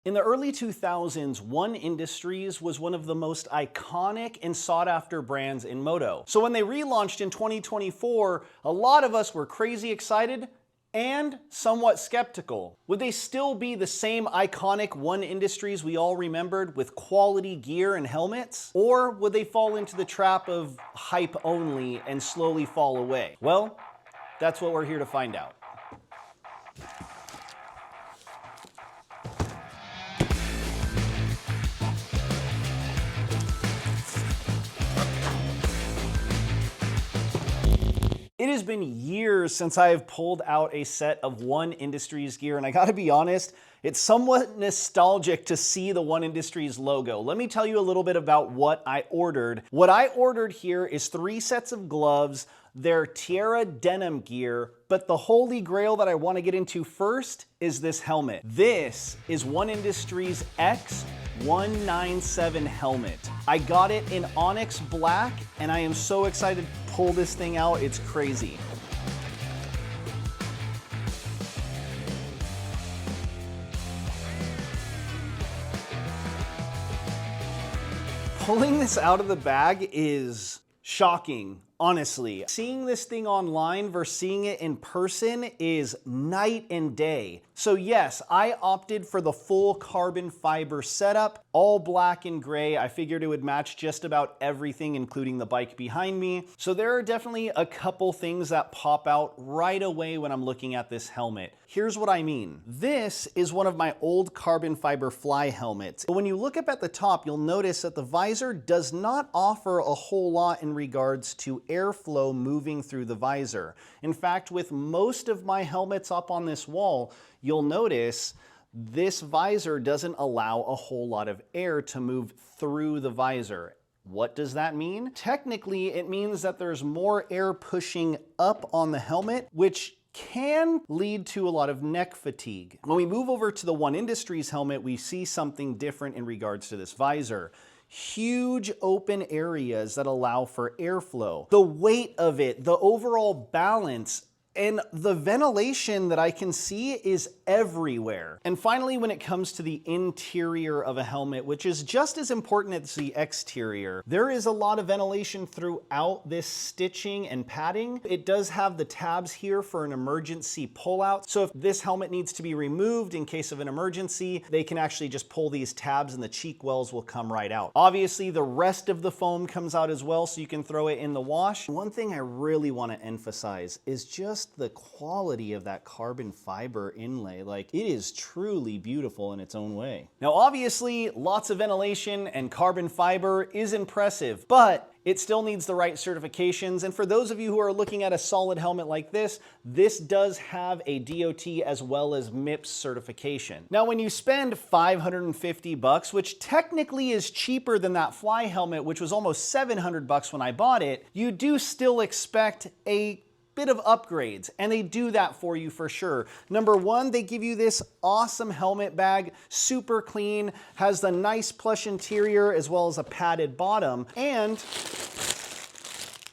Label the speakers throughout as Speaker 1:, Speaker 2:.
Speaker 1: In the early 2000s, One Industries was one of the most iconic and sought after brands in moto. So when they relaunched in 2024, a lot of us were crazy excited and somewhat skeptical. Would they still be the same iconic One Industries we all remembered with quality gear and helmets? Or would they fall into the trap of hype only and slowly fall away? Well, that's what we're here to find out. It has been years since I have pulled out a set of One Industries gear, and I gotta be honest, it's somewhat nostalgic to see the One Industries logo. Let me tell you a little bit about what I ordered. What I ordered here is 3 sets of gloves, their Tierra denim gear, but the holy grail that I wanna get into first is this helmet. This is One Industries X197 helmet. I got it in Onyx Black, and I am so excited to pull this thing out, it's crazy. Pulling this out of the bag is shocking, honestly. Seeing this thing online versus seeing it in person is night and day. So yes, I opted for the full carbon fiber setup, all black and gray. I figured it would match just about everything, including the bike behind me. So there are definitely a couple things that pop out right away when I'm looking at this helmet. Here's what I mean. This is one of my old carbon fiber fly helmets. But when you look up at the top, you'll notice that the visor does not offer a whole lot in regards to airflow moving through the visor. In fact, with most of my helmets up on this wall, you'll notice this visor doesn't allow a whole lot of air to move through the visor. What does that mean? Technically, it means that there's more air pushing up on the helmet, which can lead to a lot of neck fatigue. When we move over to the One Industries helmet, we see something different in regards to this visor. Huge open areas that allow for airflow. The weight of it, the overall balance, and the ventilation that I can see is everywhere. And finally, when it comes to the interior of a helmet, which is just as important as the exterior, there is a lot of ventilation throughout this stitching and padding. It does have the tabs here for an emergency pullout. So if this helmet needs to be removed in case of an emergency, they can actually just pull these tabs and the cheek wells will come right out. Obviously, the rest of the foam comes out as well, so you can throw it in the wash. One thing I really want to emphasize is just the quality of that carbon fiber inlay. Like, it is truly beautiful in its own way. Now, obviously, lots of ventilation and carbon fiber is impressive, but it still needs the right certifications. And for those of you who are looking at a solid helmet like this, this does have a DOT as well as MIPS certification. Now, when you spend $550, which technically is cheaper than that fly helmet, which was almost $700 when I bought it, you do still expect a bit of upgrades, and they do that for you for sure. Number one, they give you this awesome helmet bag, super clean, has the nice plush interior as well as a padded bottom, and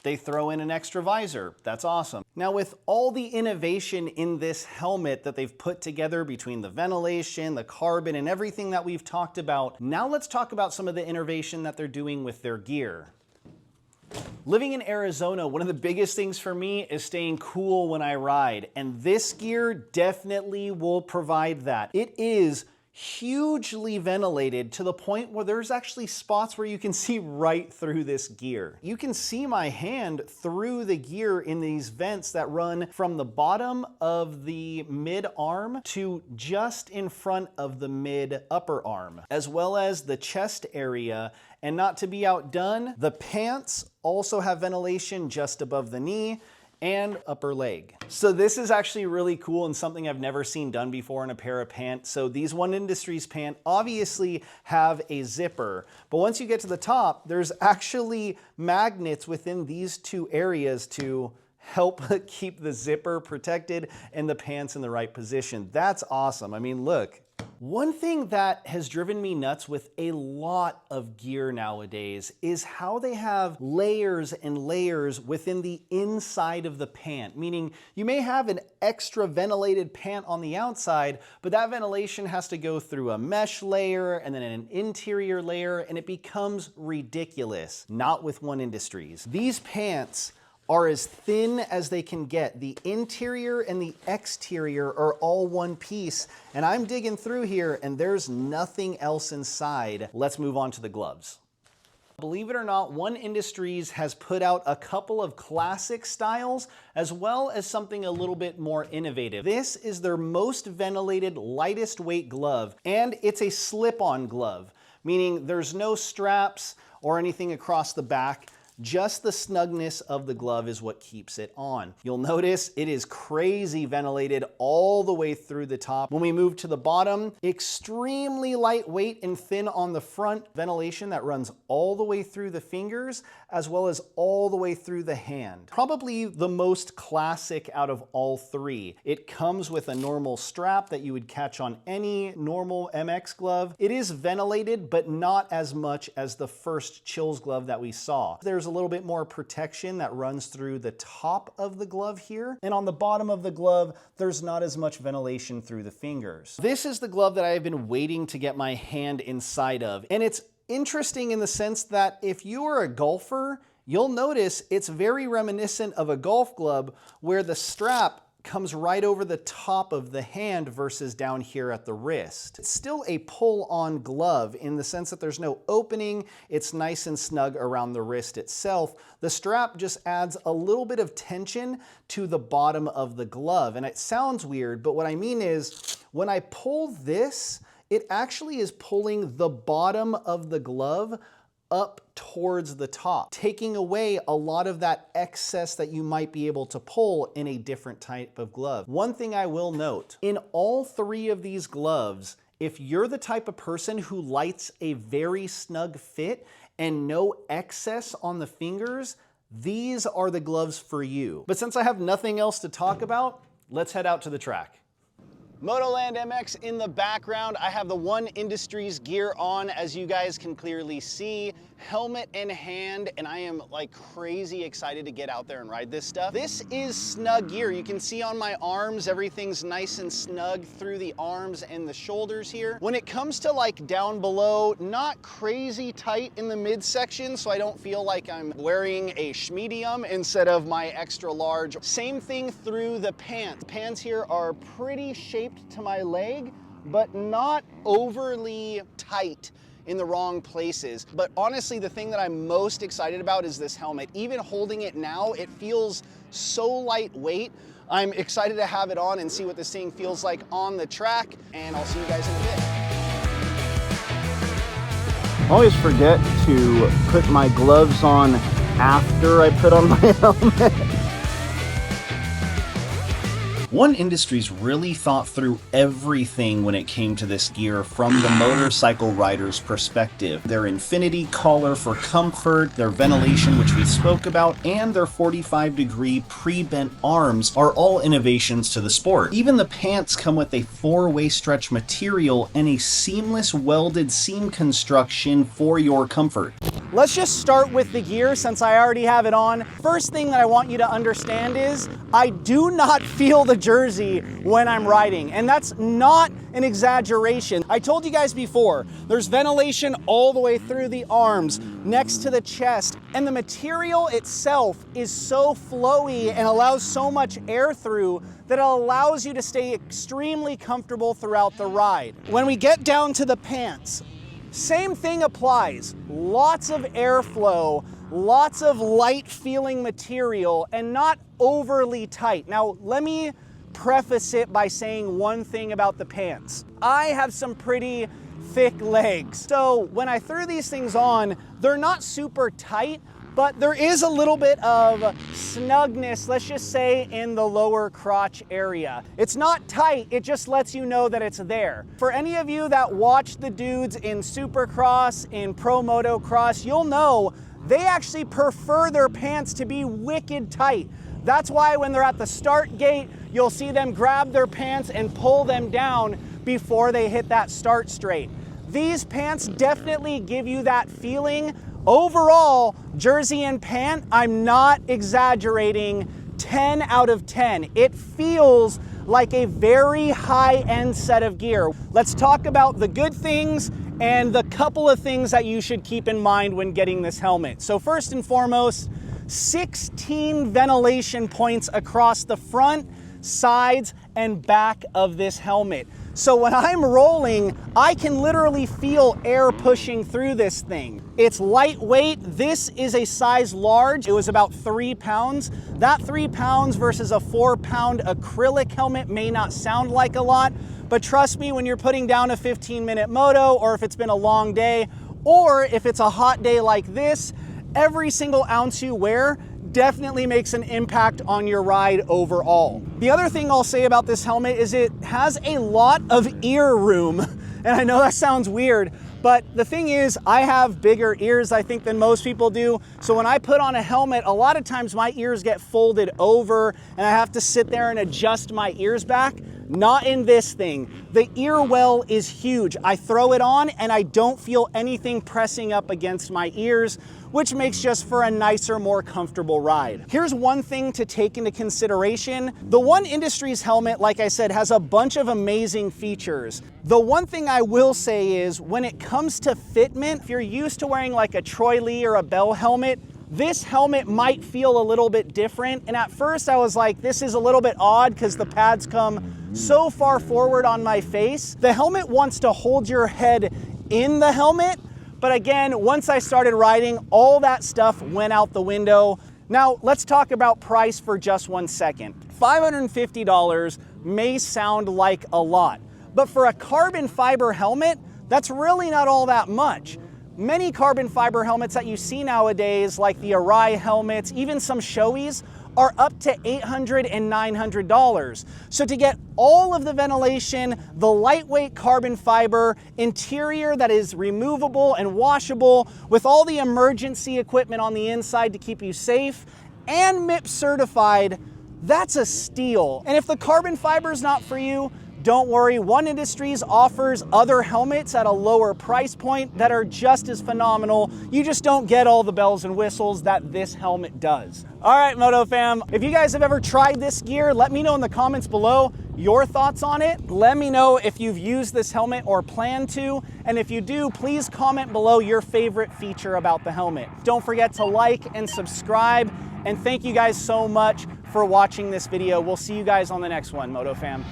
Speaker 1: they throw in an extra visor. That's awesome. Now, with all the innovation in this helmet that they've put together between the ventilation, the carbon, and everything that we've talked about, now let's talk about some of the innovation that they're doing with their gear. Living in Arizona, one of the biggest things for me is staying cool when I ride, and this gear definitely will provide that. It is hugely ventilated to the point where there's actually spots where you can see right through this gear. You can see my hand through the gear in these vents that run from the bottom of the mid arm to just in front of the mid upper arm, as well as the chest area. And not to be outdone, the pants also have ventilation just above the knee and upper leg. So this is actually really cool and something I've never seen done before in a pair of pants. So these One Industries pants obviously have a zipper, but once you get to the top, there's actually magnets within these 2 areas to help keep the zipper protected and the pants in the right position. That's awesome. I mean, look, One thing that has driven me nuts with a lot of gear nowadays is how they have layers and layers within the inside of the pant, meaning you may have an extra ventilated pant on the outside, but that ventilation has to go through a mesh layer and then an interior layer, and it becomes ridiculous. Not with One Industries. These pants are as thin as they can get. The interior and the exterior are all one piece, and I'm digging through here and there's nothing else inside. Let's move on to the gloves. Believe it or not, One Industries has put out a couple of classic styles as well as something a little bit more innovative. This is their most ventilated, lightest weight glove, and it's a slip-on glove, meaning there's no straps or anything across the back. Just the snugness of the glove is what keeps it on. You'll notice it is crazy ventilated all the way through the top. When we move to the bottom, extremely lightweight and thin on the front, ventilation that runs all the way through the fingers as well as all the way through the hand. Probably the most classic out of all three. It comes with a normal strap that you would catch on any normal MX glove. It is ventilated, but not as much as the first Chills glove that we saw. There's a little bit more protection that runs through the top of the glove here. And on the bottom of the glove, there's not as much ventilation through the fingers. This is the glove that I have been waiting to get my hand inside of. And it's interesting in the sense that if you are a golfer, you'll notice it's very reminiscent of a golf glove where the strap comes right over the top of the hand versus down here at the wrist. It's still a pull-on glove in the sense that there's no opening. It's nice and snug around the wrist itself. The strap just adds a little bit of tension to the bottom of the glove. And it sounds weird, but what I mean is when I pull this, it actually is pulling the bottom of the glove up towards the top, taking away a lot of that excess that you might be able to pull in a different type of glove. One thing I will note, in all three of these gloves, if you're the type of person who likes a very snug fit and no excess on the fingers, these are the gloves for you. But since I have nothing else to talk about, let's head out to the track. Motoland MX in the background. I have the One Industries gear on, as you guys can clearly see, helmet in hand, and I am like crazy excited to get out there and ride this stuff. This is snug gear. You can see on my arms, everything's nice and snug through the arms and the shoulders here. When it comes to like down below, not crazy tight in the midsection, so I don't feel like I'm wearing a schmedium instead of my extra large. Same thing through the pants. The pants here are pretty shaped to my leg, but not overly tight in the wrong places. But honestly, the thing that I'm most excited about is this helmet. Even holding it now, it feels so lightweight. I'm excited to have it on and see what this thing feels like on the track, and I'll see you guys in a bit. I always forget to put my gloves on after I put on my helmet. One Industries really thought through everything when it came to this gear from the motorcycle rider's perspective. Their infinity collar for comfort, their ventilation, which we spoke about, and their 45-degree pre-bent arms are all innovations to the sport. Even the pants come with a 4-way stretch material and a seamless welded seam construction for your comfort. Let's just start with the gear since I already have it on. First thing that I want you to understand is I do not feel the jersey when I'm riding, and that's not an exaggeration. I told you guys before, there's ventilation all the way through the arms, next to the chest, and the material itself is so flowy and allows so much air through that it allows you to stay extremely comfortable throughout the ride. When we get down to the pants, same thing applies. Lots of airflow, lots of light feeling material, and not overly tight. Now, let me preface it by saying one thing about the pants. I have some pretty thick legs. So when I threw these things on, they're not super tight, but there is a little bit of snugness, let's just say, in the lower crotch area. It's not tight, it just lets you know that it's there. For any of you that watch the dudes in Supercross, in Pro Motocross, you'll know they actually prefer their pants to be wicked tight. That's why when they're at the start gate, you'll see them grab their pants and pull them down, before they hit that start straight. These pants definitely give you that feeling. Overall, jersey and pant, I'm not exaggerating, 10 out of 10. It feels like a very high-end set of gear. Let's talk about the good things and the couple of things that you should keep in mind when getting this helmet. So first and foremost, 16 ventilation points across the front, sides, and back of this helmet. So when I'm rolling, I can literally feel air pushing through this thing. It's lightweight. This is a size large. It was about 3 pounds. That 3 pounds versus a 4-pound acrylic helmet may not sound like a lot, but trust me, when you're putting down a 15-minute moto, or if it's been a long day, or if it's a hot day like this, every single ounce you wear definitely makes an impact on your ride overall. The other thing I'll say about this helmet is it has a lot of ear room. And I know that sounds weird, but the thing is, I have bigger ears, I think, than most people do. So when I put on a helmet, a lot of times my ears get folded over and I have to sit there and adjust my ears back. Not in this thing. The ear well is huge. I throw it on and I don't feel anything pressing up against my ears, which makes just for a nicer, more comfortable ride. Here's one thing to take into consideration. The One Industries helmet, like I said, has a bunch of amazing features. The one thing I will say is when it comes to fitment, if you're used to wearing like a Troy Lee or a Bell helmet, this helmet might feel a little bit different. And at first I was like, this is a little bit odd because the pads come so far forward on my face. The helmet wants to hold your head in the helmet. But again, once I started riding, all that stuff went out the window. Now let's talk about price for just 1 second. $550 may sound like a lot, but for a carbon fiber helmet, that's really not all that much. Many carbon fiber helmets that you see nowadays, like the Arai helmets, even some Shoeis, are up to $800 and $900. So to get all of the ventilation, the lightweight carbon fiber, interior that is removable and washable, with all the emergency equipment on the inside to keep you safe, and MIP certified, that's a steal. And if the carbon fiber is not for you, don't worry, One Industries offers other helmets at a lower price point that are just as phenomenal. You just don't get all the bells and whistles that this helmet does. All right, MotoFam, if you guys have ever tried this gear, let me know in the comments below your thoughts on it. Let me know if you've used this helmet or plan to. And if you do, please comment below your favorite feature about the helmet. Don't forget to like and subscribe. And thank you guys so much for watching this video. We'll see you guys on the next one, MotoFam.